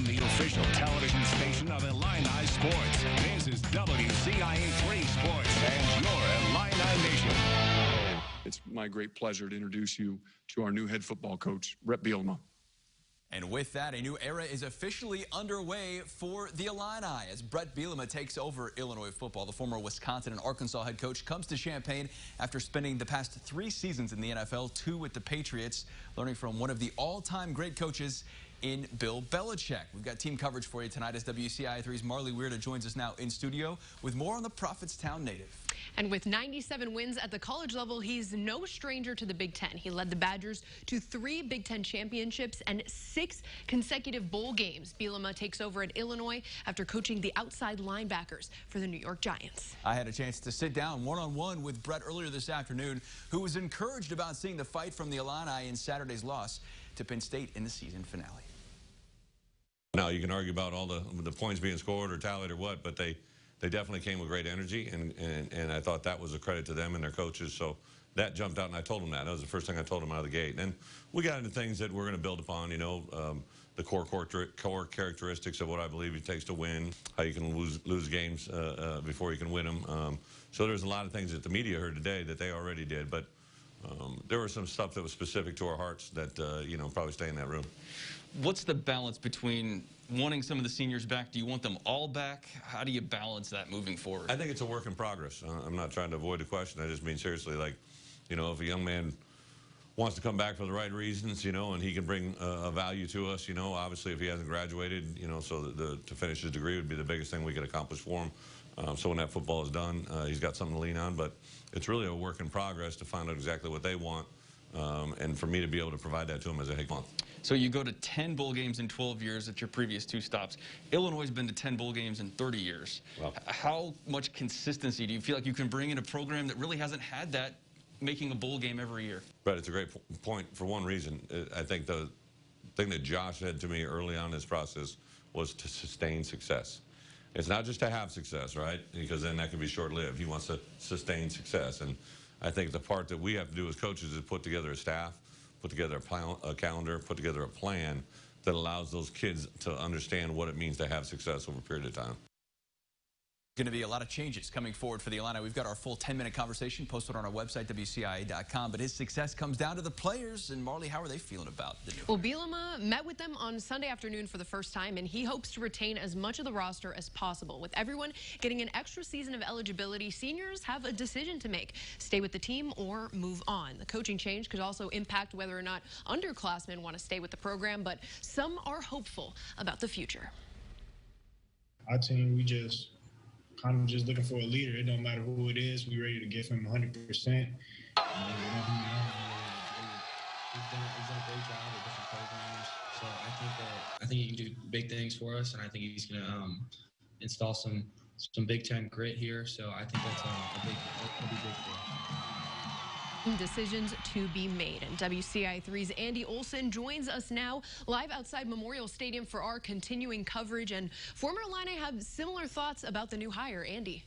From the official television station of Illini Sports, this is WCIA 3 Sports and your Illini Nation. It's my great pleasure to introduce you to our new head football coach, Bret Bielema. And with that, a new era is officially underway for the Illini as Bret Bielema takes over Illinois football. The former Wisconsin and Arkansas head coach comes to Champaign after spending the past 3 seasons in the NFL, 2 with the Patriots, learning from one of the all-time great coaches in Bill Belichick. We've got team coverage for you tonight as WCIA 3's Marley Weirda joins us now in studio with more on the Prophetstown native. And with 97 wins at the college level, he's no stranger to the Big Ten. He led the Badgers to 3 Big Ten championships and 6 consecutive bowl games. Bielema takes over at Illinois after coaching the outside linebackers for the New York Giants. I had a chance to sit down one-on-one with Bret earlier this afternoon, who was encouraged about seeing the fight from the Illini in Saturday's loss to Penn State in the season finale. Now, you can argue about all the points being scored or tallied or what, but they definitely came with great energy, and I thought that was a credit to them and their coaches. So that jumped out, and I told them that. That was the first thing I told them out of the gate. And we got into things that we're going to build upon, you know, the core characteristics of what I believe it takes to win, how you can lose games before you can win them. So there's a lot of things that the media heard today that they already did, but there was some stuff that was specific to our hearts that, you know, probably stay in that room. What's the balance between wanting some of the seniors back? Do you want them all back? How do you balance that moving forward? I think it's a work in progress. I'm not trying to avoid the question. I just mean seriously, like, you know, if a young man wants to come back for the right reasons, you know, and he can bring a value to us, you know, obviously if he hasn't graduated, you know, so to finish his degree would be the biggest thing we could accomplish for him. So when that football is done, he's got something to lean on. But it's really a work in progress to find out exactly what they want, and for me to be able to provide that to them as a head coach. So you go to 10 bowl games in 12 years at your previous 2 stops. Illinois has been to 10 bowl games in 30 years. Wow. How much consistency do you feel like you can bring in a program that really hasn't had that, making a bowl game every year? But it's a great point for one reason. I think the thing that Josh said to me early on in this process was to sustain success. It's not just to have success, right? Because then that can be short-lived. He wants to sustain success. And I think the part that we have to do as coaches is put together a staff, put together a calendar, put together a plan that allows those kids to understand what it means to have success over a period of time. Going to be a lot of changes coming forward for the Illini. We've got our full 10-minute conversation posted on our website, WCIA.com. But his success comes down to the players. And Marley, how are they feeling about the new? Well, Bielema met with them on Sunday afternoon for the first time, and he hopes to retain as much of the roster as possible. With everyone getting an extra season of eligibility, seniors have a decision to make: stay with the team or move on. The coaching change could also impact whether or not underclassmen want to stay with the program, but some are hopeful about the future. Our team, we just kind of just looking for a leader. It don't matter who it is. We ready to give him 100%. He's done a great job at different programs. So I think he can do big things for us, and I think he's going to install some Big Ten grit here. So I think that's a big for us. Decisions to be made. And WCIA 3's Andy Olson joins us now live outside Memorial Stadium for our continuing coverage. And former Illini have similar thoughts about the new hire. Andy.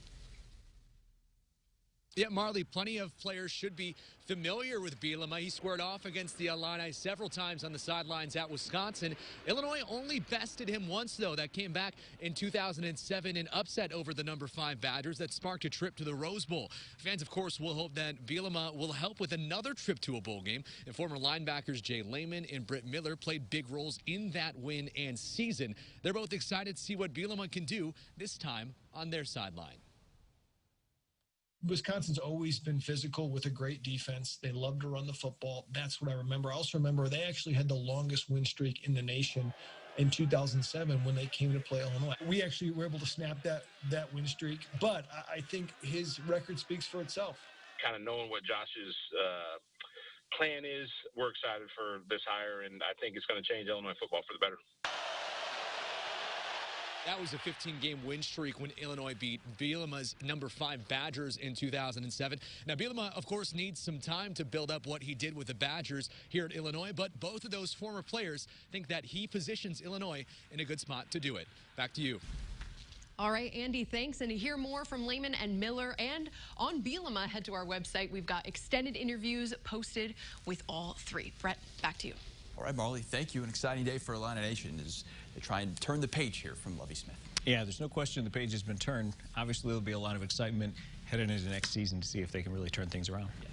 Yeah, Marley, plenty of players should be familiar with Bielema. He squared off against the Illini several times on the sidelines at Wisconsin. Illinois only bested him once, though. That came back in 2007, an upset over the #5 Badgers that sparked a trip to the Rose Bowl. Fans, of course, will hope that Bielema will help with another trip to a bowl game. And former linebackers Jay Lehman and Bret Miller played big roles in that win and season. They're both excited to see what Bielema can do this time on their sideline. Wisconsin's always been physical with a great defense. They love to run the football. That's what I remember. I also remember they actually had the longest win streak in the nation in 2007 when they came to play Illinois. We actually were able to snap that win streak, but I think his record speaks for itself. Kind of knowing what Josh's plan is, we're excited for this hire, and I think it's going to change Illinois football for the better. That was a 15-game win streak when Illinois beat Bielema's #5 Badgers in 2007. Now, Bielema, of course, needs some time to build up what he did with the Badgers here at Illinois, but both of those former players think that he positions Illinois in a good spot to do it. Back to you. All right, Andy, thanks. And to hear more from Lehman and Miller and on Bielema, head to our website. We've got extended interviews posted with all 3. Bret, back to you. All right, Marley, thank you. An exciting day for Illini Nation as they try and turn the page here from Lovie Smith. Yeah, there's no question the page has been turned. Obviously, there'll be a lot of excitement heading into next season to see if they can really turn things around. Yeah.